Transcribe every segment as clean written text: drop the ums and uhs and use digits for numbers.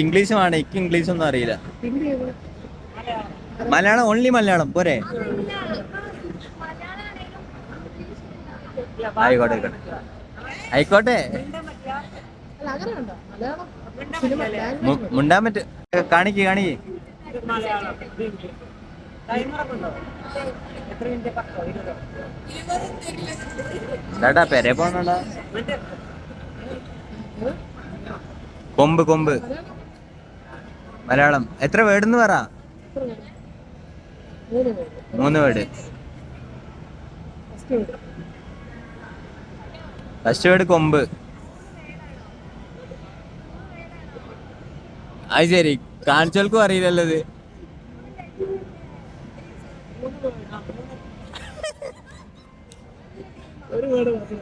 ഇംഗ്ലീഷുമാണ്, എനിക്ക് ഇംഗ്ലീഷ് ഒന്നും അറിയില്ല. മലയാളം, ഓൺലി മലയാളം പോരെ? ആയിക്കോട്ടെ ആയിക്കോട്ടെ. മുണ്ടാൻ പറ്റ കാണിക്ക്. എന്താടാ പെരെ പോണോടാ? കൊമ്പ് മലയാളം എത്ര വേർഡെന്ന് പറ. 3 വേർഡ്. ഫസ്റ്റ് വേർഡ് കൊമ്പ്. അത് ശരി, കാണിച്ചോൾക്കും അറിയില്ലല്ലോ ഇത്.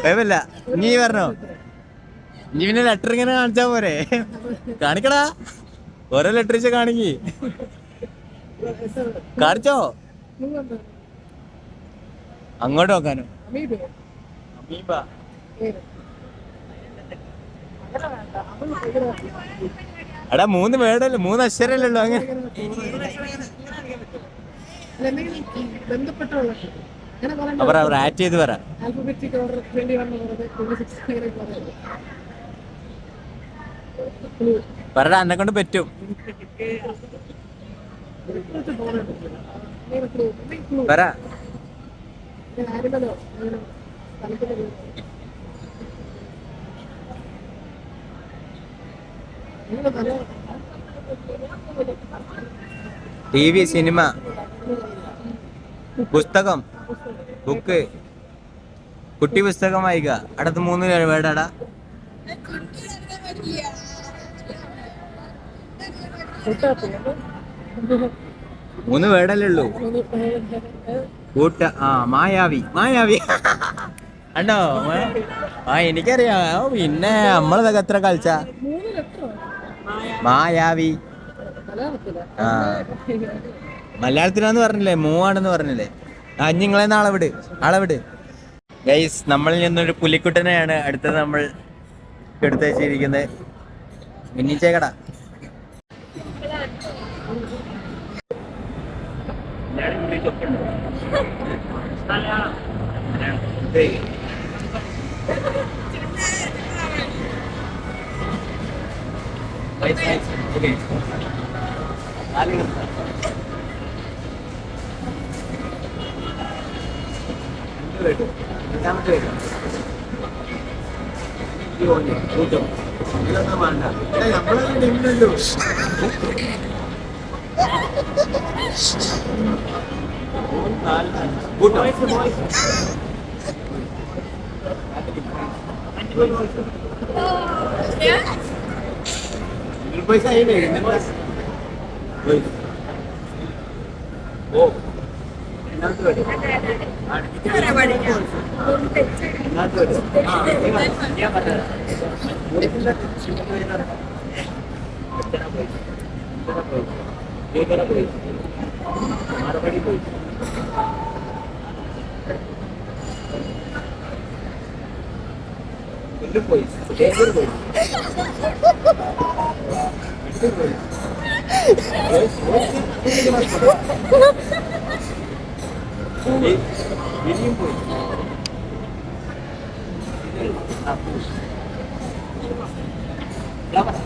കുഴപ്പമില്ല, നീ പറഞ്ഞോ. നീ പിന്നെ ലെറ്റർ ഇങ്ങനെ കാണിച്ചാ പോരെ? കാണിക്കടാ, ഓരോ ലെറ്റർ വെച്ച കാണിച്ചോ. അങ്ങോട്ട് നോക്കാനോ? എടാ 3 വേർഡല്ലേ, 3 അക്ഷരല്ലേ ഉള്ളു. അങ്ങനെ അവർ ആഡ് ചെയ്ത് പറ. പറടാ, എന്നെ കൊണ്ട് പറ്റും. പറ. TV, സിനിമ, പുസ്തകം, ബുക്ക്, കുട്ടി പുസ്തകം വായിക്കുക. അടുത്ത് 3 വേർഡാടാ. മൂന്ന് വേർഡല്ലേ ഉള്ളൂ. മായാവി കണ്ടോ? എനിക്കറിയാം. പിന്നെ നമ്മളിതൊക്കെ എത്ര കളിച്ച. മായാവി മലയാളത്തിലാന്ന് പറഞ്ഞില്ലേ, മൂവാണെന്ന് പറഞ്ഞില്ലേ. നിങ്ങളെ അളവിട്. ഗൈസ്, നമ്മളിൽ നിന്നൊരു പുലിക്കുട്ടനെയാണ് അടുത്തത് നമ്മൾ എടുത്ത് വെച്ചിരിക്കുന്നത്. മിന്നിച്ചേക്കടാ.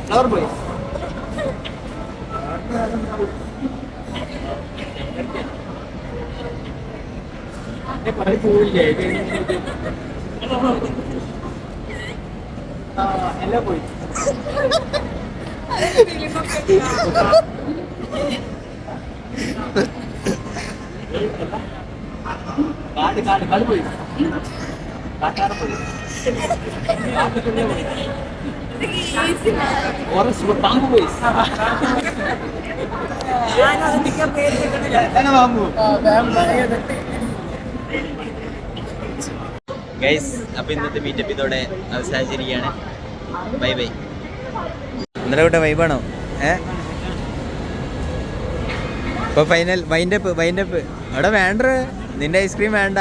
Flower boys. Hello boys. Card boys. Card boys. Bamboo boys. Guys, അപ്പൊ ഇന്നത്തെ മീറ്റപ്പ് ഇതോടെ അവസാനിച്ചിരിക്കുകയാണ്. ബൈ. ഇന്നലെ കൂടെ വൈബാണോ? ഇപ്പൊ ഫൈനൽ വൈൻഡപ്പ്. അവിടെ വേണ്ട, നിന്റെ ഐസ്ക്രീം വേണ്ട.